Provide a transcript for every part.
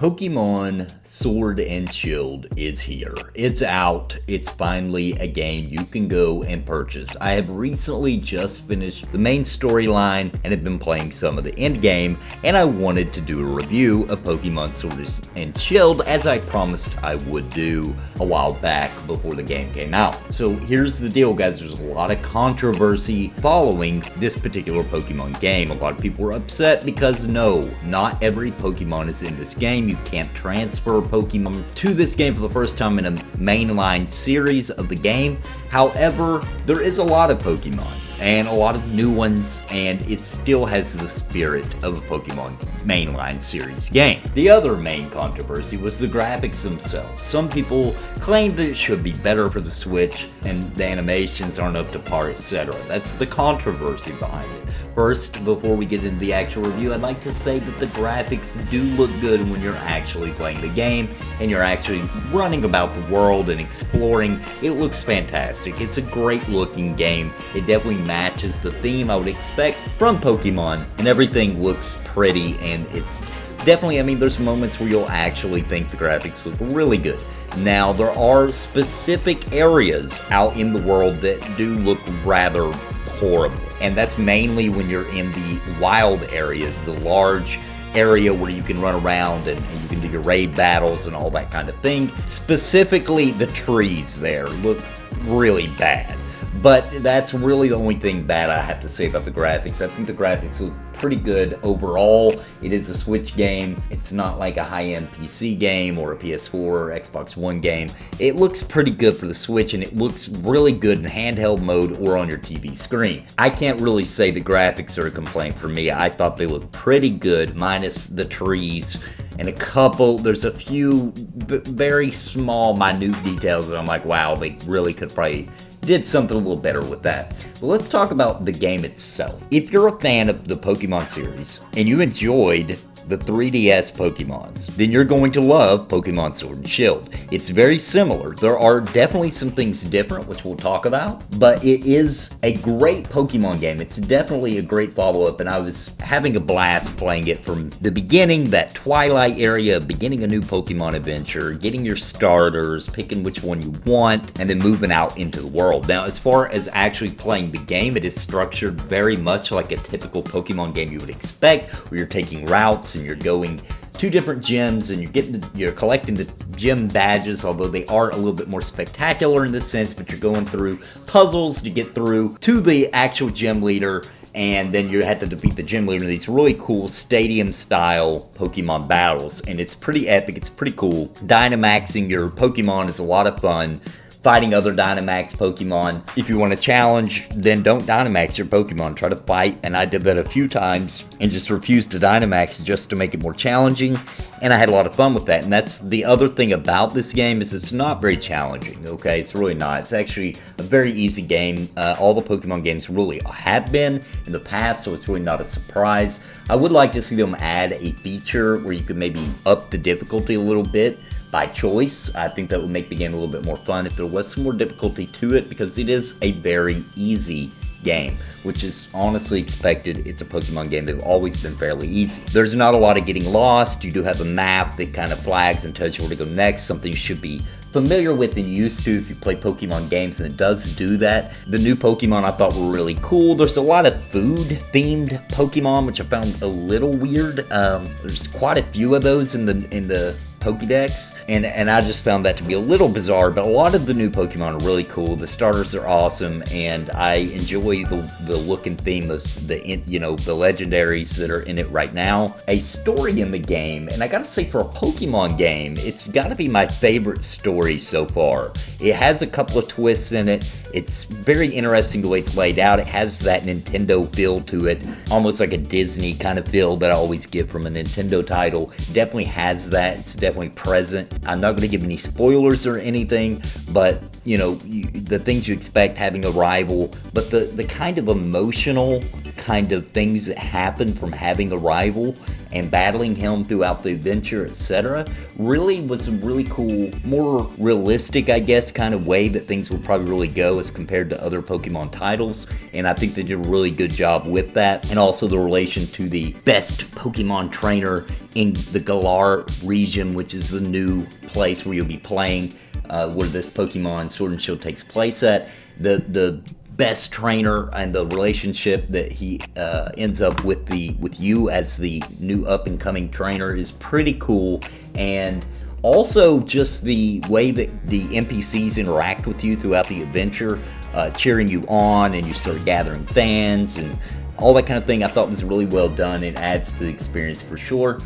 Pokemon Sword and Shield is here. It's out. It's finally a game you can go and purchase. I have recently just finished the main storyline and have been playing some of the end game, and I wanted to do a review of Pokemon Sword and Shield as I promised I would do a while back before the game came out. So here's the deal, guys. There's a lot of controversy following this particular Pokemon game. A lot of people were upset because no, not every Pokemon is in this game. You can't transfer Pokemon to this game for the first time in a mainline series of the game. However, there is a lot of Pokemon and a lot of new ones, and it still has the spirit of a Pokemon mainline series game. The other main controversy was the graphics themselves. Some people claim that it should be better for the Switch and the animations aren't up to par, etc. That's the controversy behind it. First, before we get into the actual review, I'd like to say that the graphics do look good when you're actually playing the game and you're actually running about the world and exploring. It looks fantastic. It's a great looking game. It definitely matches the theme I would expect from Pokemon, and everything looks pretty, and it's definitely, I mean, there's moments where you'll actually think the graphics look really good. Now, there are specific areas out in the world that do look rather horrible, and that's mainly when you're in the wild areas, the large area where you can run around and you can do your raid battles and all that kind of thing. Specifically, the trees there look really bad. But that's really the only thing bad I have to say about the graphics. I think the graphics look pretty good overall. It is a Switch game. It's not like a high-end PC game or a PS4 or Xbox One game. It looks pretty good for the Switch, and it looks really good in handheld mode or on your TV screen. I can't really say the graphics are a complaint for me. I thought they looked pretty good, minus the trees and there's a few very small, minute details that I'm like, wow, they really could probably did something a little better with that. But let's talk about the game itself. If you're a fan of the Pokemon series and you enjoyed the 3DS Pokemons, then you're going to love Pokemon Sword and Shield. It's very similar. There are definitely some things different, which we'll talk about, but it is a great Pokemon game. It's definitely a great follow-up, and I was having a blast playing it from the beginning, that Twilight area, beginning a new Pokemon adventure, getting your starters, picking which one you want, and then moving out into the world. Now, as far as actually playing the game, it is structured very much like a typical Pokemon game you would expect, where you're taking routes and you're going to different gyms and you're collecting the gym badges, although they are a little bit more spectacular in this sense, but you're going through puzzles to get through to the actual gym leader, and then you have to defeat the gym leader in these really cool stadium style Pokemon battles, and it's pretty epic. It's pretty cool. Dynamaxing your Pokemon is a lot of fun. Fighting other Dynamax Pokemon. If you want to challenge, then don't Dynamax your Pokemon. Try to fight, and I did that a few times and just refused to Dynamax just to make it more challenging, and I had a lot of fun with that. And that's the other thing about this game, is it's not very challenging, okay? It's really not. It's actually a very easy game. All the Pokemon games really have been in the past, so it's really not a surprise. I would like to see them add a feature where you could maybe up the difficulty a little bit by choice. I think that would make the game a little bit more fun if there was some more difficulty to it, because it is a very easy game, which is honestly expected. It's a Pokemon game. They've always been fairly easy. There's not a lot of getting lost. You do have a map that kind of flags and tells you where to go next, something you should be familiar with and used to if you play Pokemon games, and it does do that. The new Pokemon I thought were really cool. There's a lot of food-themed Pokemon, which I found a little weird. There's quite a few of those in the Pokédex, and I just found that to be a little bizarre, but a lot of the new Pokemon are really cool. The starters are awesome, and I enjoy the look and theme of the legendaries that are in it right now. A story in the game, and I gotta say, for a Pokemon game, it's gotta be my favorite story so far. It has a couple of twists in it. It's very interesting the way it's laid out. It has that Nintendo feel to it, almost like a Disney kind of feel that I always get from a Nintendo title. It definitely has that. It's definitely present. I'm not going to give any spoilers or anything, but the things you expect, having a rival, but the kind of emotional kind of things that happen from having a rival and battling him throughout the adventure, etc., really was a really cool, more realistic, I guess, kind of way that things would probably really go as compared to other Pokemon titles. And I think they did a really good job with that. And also the relation to the best Pokemon trainer in the Galar region, which is the new place where you'll be playing, where this Pokemon Sword and Shield takes place at. The best trainer and the relationship that he ends up with you as the new up and coming trainer is pretty cool. And also just the way that the NPCs interact with you throughout the adventure, cheering you on, and you start gathering fans and all that kind of thing, I thought was really well done. It adds to the experience for sure.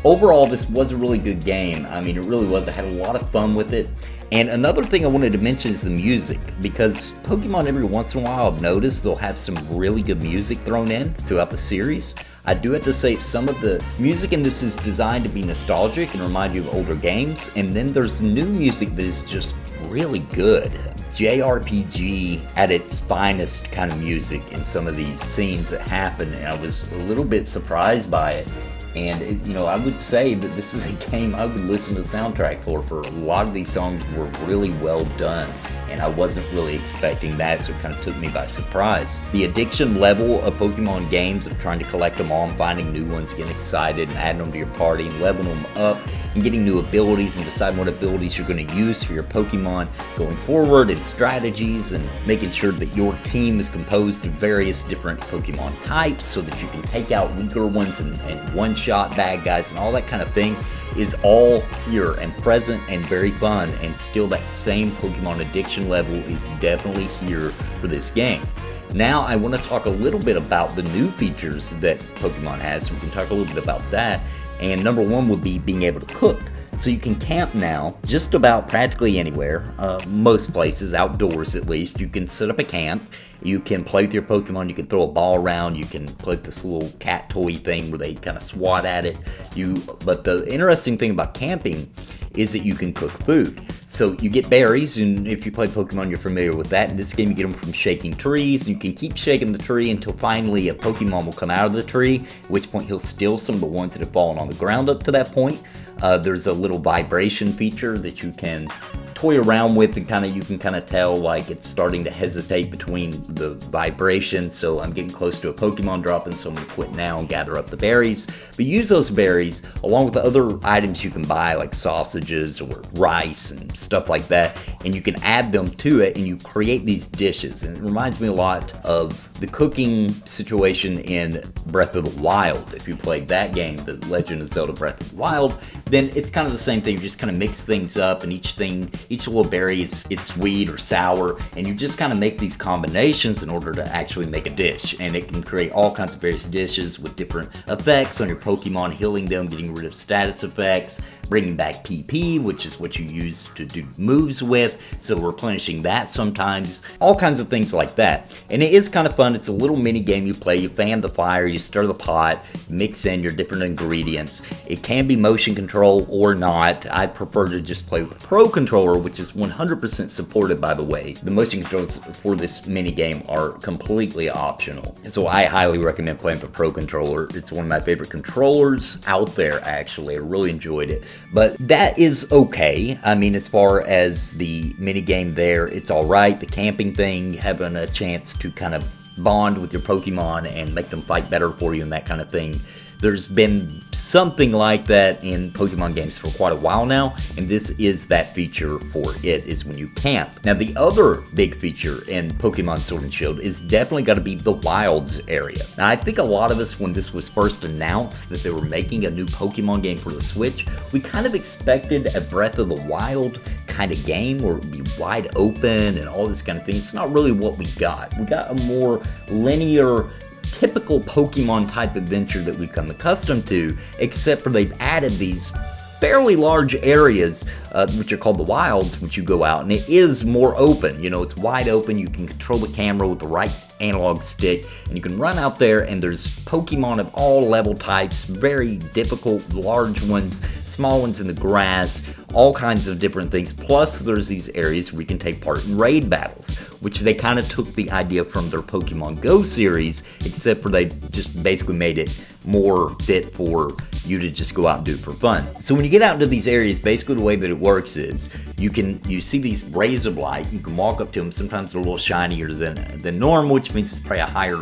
Overall, this was a really good game. I mean, it really was. I had a lot of fun with it. And another thing I wanted to mention is the music, because Pokemon every once in a while I've noticed they'll have some really good music thrown in throughout the series. I do have to say some of the music in this is designed to be nostalgic and remind you of older games, and then there's new music that is just really good. JRPG at its finest kind of music in some of these scenes that happen, and I was a little bit surprised by it. And I would say that this is a game I would listen to the soundtrack for. A lot of these songs were really well done, and I wasn't really expecting that, so it kind of took me by surprise. The addiction level of Pokemon games, of trying to collect them all and finding new ones, getting excited and adding them to your party and leveling them up and getting new abilities and deciding what abilities you're going to use for your Pokemon going forward, and strategies, and making sure that your team is composed of various different Pokemon types so that you can take out weaker ones and one-shot bad guys and all that kind of thing is all here and present and very fun. And still that same Pokemon addiction level is definitely here for this game. Now I want to talk a little bit about the new features that Pokemon has, so we can talk a little bit about that. And number one would be being able to cook. So you can camp now just about practically anywhere, most places, outdoors at least. You can set up a camp, you can play with your Pokemon, you can throw a ball around, you can play with this little cat toy thing where they kind of swat at it. But the interesting thing about camping is that you can cook food. So you get berries, and if you play Pokemon, you're familiar with that. In this game, you get them from shaking trees, and you can keep shaking the tree until finally a Pokemon will come out of the tree, at which point he'll steal some of the ones that have fallen on the ground up to that point. There's a little vibration feature that you can toy around with, and you can tell like it's starting to hesitate between the vibration. So I'm getting close to a Pokemon dropping, so I'm going to quit now and gather up the berries. But use those berries along with the other items you can buy, like sausages or rice and stuff like that, and you can add them to it and you create these dishes. And it reminds me a lot of the cooking situation in Breath of the Wild. If you played that game, The Legend of Zelda Breath of the Wild, then it's kind of the same thing. You just kind of mix things up, and each little berry is sweet or sour, and you just kind of make these combinations in order to actually make a dish. And it can create all kinds of various dishes with different effects on your Pokemon, healing them, getting rid of status effects, bringing back PP, which is what you use to do moves with, so replenishing that sometimes, all kinds of things like that. And it is kind of fun. It's a little mini game you play. You fan the fire, you stir the pot, mix in your different ingredients. It can be motion control or not. I prefer to just play with the Pro Controller, which is 100% supported, by the way. The motion controls for this mini game are completely optional, so I highly recommend playing with the Pro Controller. It's one of my favorite controllers out there, actually. I really enjoyed it. But that is okay. I mean, as far as the mini game there, it's all right. The camping thing, having a chance to kind of bond with your Pokemon and make them fight better for you and that kind of thing. There's been something like that in Pokemon games for quite a while now, and this is that feature for it, is when you camp. Now, the other big feature in Pokemon Sword and Shield is definitely got to be the Wilds area. Now, I think a lot of us, when this was first announced that they were making a new Pokemon game for the Switch, we kind of expected a Breath of the Wild kind of game where it would be wide open and all this kind of thing. It's not really what we got. We got a more linear, typical Pokemon type adventure that we've come accustomed to, except for they've added these fairly large areas, which are called the Wilds, which you go out, and it is more open. It's wide open. You can control the camera with the right analog stick, and you can run out there and there's Pokemon of all level types, very difficult, large ones, small ones in the grass, all kinds of different things. Plus there's these areas where you can take part in raid battles, which they kind of took the idea from their Pokemon Go series, except for they just basically made it more fit for you to just go out and do it for fun. So when you get out into these areas, basically the way that it works is you see these rays of light, you can walk up to them. Sometimes they're a little shinier than normal, which means it's probably a higher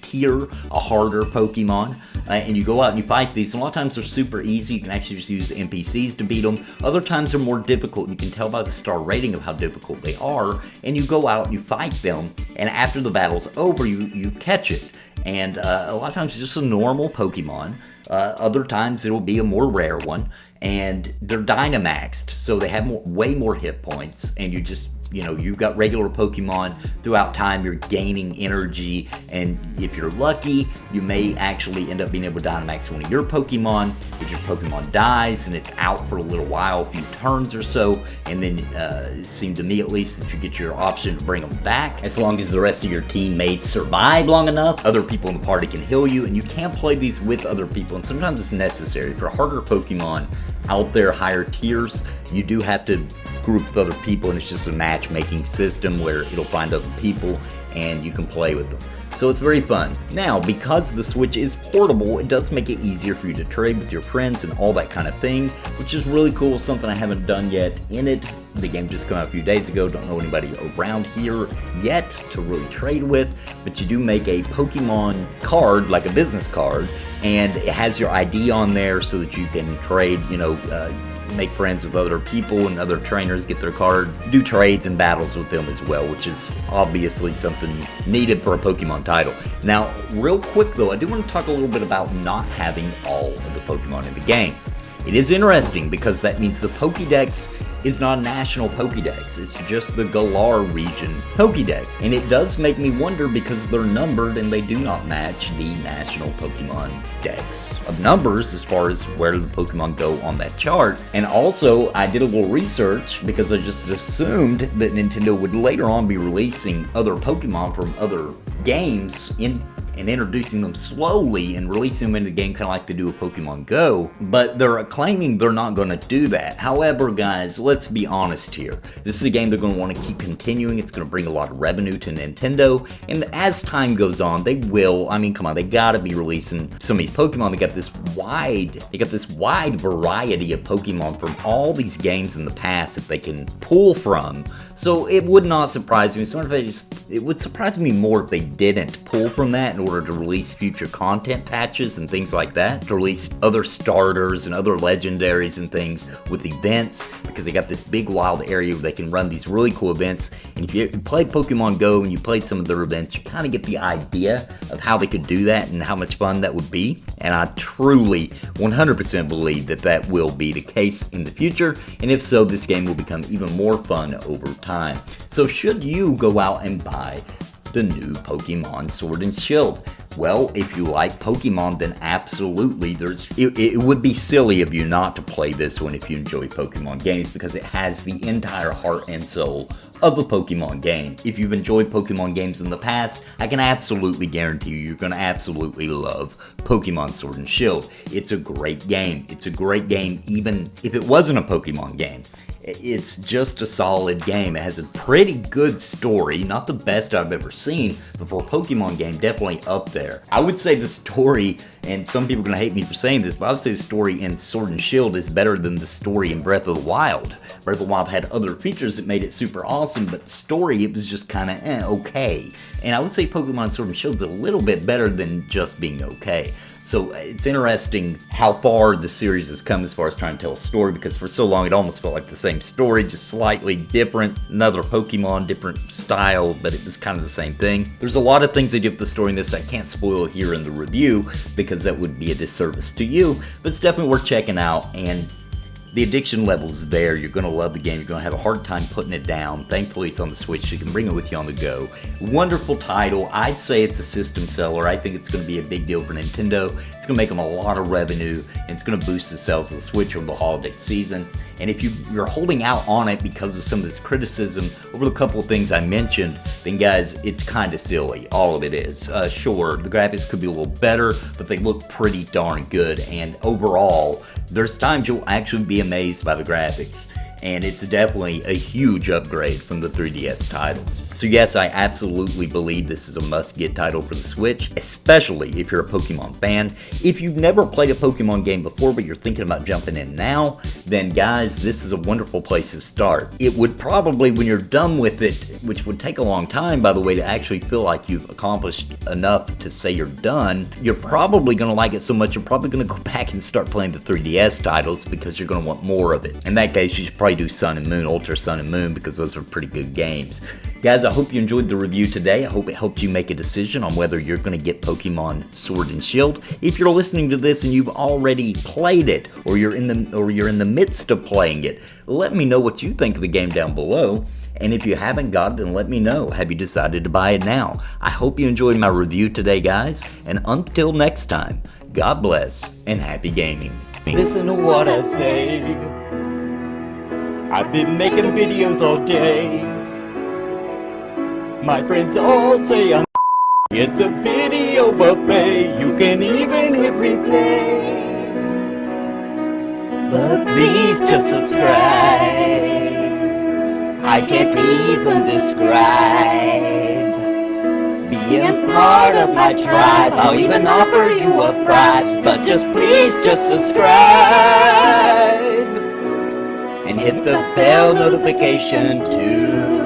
tier, a harder Pokemon. And you go out and you fight these. And a lot of times they're super easy. You can actually just use NPCs to beat them. Other times they're more difficult. You can tell by the star rating of how difficult they are. And you go out and you fight them. And after the battle's over, you catch it. And a lot of times it's just a normal Pokemon. Other times it'll be a more rare one. And they're Dynamaxed, so they have way more hit points. And you just, you've got regular Pokemon. Throughout time, you're gaining energy. And if you're lucky, you may actually end up being able to Dynamax one of your Pokemon. If your Pokemon dies and it's out for a little while, a few turns or so, and then it seemed to me at least that you get your option to bring them back. As long as the rest of your teammates survive long enough, other people in the party can heal you, and you can play these with other people, and sometimes it's necessary. For harder Pokemon out there, higher tiers, you do have to group with other people, and it's just a matchmaking system where it'll find other people and you can play with them. So it's very fun. Now, because the Switch is portable, it does make it easier for you to trade with your friends and all that kind of thing, which is really cool. Something I haven't done yet in it. The game just came out a few days ago. Don't know anybody around here yet to really trade with, but you do make a Pokemon card, like a business card, and it has your ID on there so that you can trade, make friends with other people and other trainers, get their cards, do trades and battles with them as well, which is obviously something needed for a Pokemon title. Now, real quick though, I do want to talk a little bit about not having all of the Pokemon in the game. It is interesting because that means the Pokédex is not a national Pokédex. It's just the Galar region Pokédex. And it does make me wonder because they're numbered and they do not match the national Pokemon Dex of numbers as far as where the Pokemon go on that chart. And also, I did a little research because I just assumed that Nintendo would later on be releasing other Pokemon from other games and introducing them slowly and releasing them into the game kind of like they do with Pokemon Go, but they're claiming they're not going to do that. However, guys, let's be honest here. This is a game they're going to want to keep continuing. It's going to bring a lot of revenue to Nintendo, and as time goes on, they will. I mean, come on, they got to be releasing some of these Pokemon. They got this wide variety of Pokemon from all these games in the past that they can pull from. So it would not surprise me. It would surprise me more if they didn't pull from that in order to release future content patches and things like that, to release other starters and other legendaries and things with events, because they got this big wild area where they can run these really cool events. And if you play Pokemon Go and you played some of their events, you kind of get the idea of how they could do that and how much fun that would be. And I truly 100% believe that that will be the case in the future, and if so, this game will become even more fun over time. So should you go out and buy the new Pokemon Sword and Shield? Well, if you like Pokemon, then absolutely. It would be silly of you not to play this one if you enjoy Pokemon games, because it has the entire heart and soul of a Pokemon game. If you've enjoyed Pokemon games in the past, I can absolutely guarantee you're going to absolutely love Pokemon Sword and Shield. It's a great game. It's a great game even if it wasn't a Pokemon game. It's just a solid game. It has a pretty good story, not the best I've ever seen, but for a Pokemon game, definitely up there. I would say the story, and some people are going to hate me for saying this, but I would say the story in Sword and Shield is better than the story in Breath of the Wild. Breath of the Wild had other features that made it super awesome, but story, it was just kind of okay. And I would say Pokemon Sword and Shield is a little bit better than just being okay. So it's interesting how far the series has come as far as trying to tell a story, because for so long it almost felt like the same story, just slightly different, another Pokemon, different style, but it was kind of the same thing. There's a lot of things they do with the story in this I can't spoil here in the review, because that would be a disservice to you, but it's definitely worth checking out. And the addiction level's there. You're going to love the game. You're going to have a hard time putting it down. Thankfully, it's on the Switch, so you can bring it with you on the go. Wonderful title. I'd say it's a system seller. I think it's going to be a big deal for Nintendo. It's going to make them a lot of revenue, and it's going to boost the sales of the Switch over the holiday season. And if you're holding out on it because of some of this criticism over the couple of things I mentioned, then guys, it's kind of silly. All of it is. Sure, the graphics could be a little better, but they look pretty darn good. And overall, there's times you'll actually be amazed by the graphics. And it's definitely a huge upgrade from the 3DS titles. So yes, I absolutely believe this is a must-get title for the Switch, especially if you're a Pokemon fan. If you've never played a Pokemon game before, but you're thinking about jumping in now, then guys, this is a wonderful place to start. It would probably, when you're done with it, which would take a long time, by the way, to actually feel like you've accomplished enough to say you're done, you're probably going to like it so much, you're probably going to go back and start playing the 3DS titles because you're going to want more of it. In that case, you should probably do Sun and Moon, Ultra Sun and Moon, because those are pretty good games. Guys, I hope you enjoyed the review today. I hope it helped you make a decision on whether you're going to get Pokemon Sword and Shield. If you're listening to this and you've already played it, or you're in the midst of playing it, let me know what you think of the game down below. And if you haven't got it, then let me know. Have you decided to buy it now? I hope you enjoyed my review today, guys. And until next time, God bless and happy gaming. Listen to what I say. I've been making videos all day. My friends all say I'm it's a video buffet. You can even hit replay. But please just subscribe. I can't even describe being part of my tribe. I'll even offer you a prize. But just please just subscribe. And hit the bell notification too.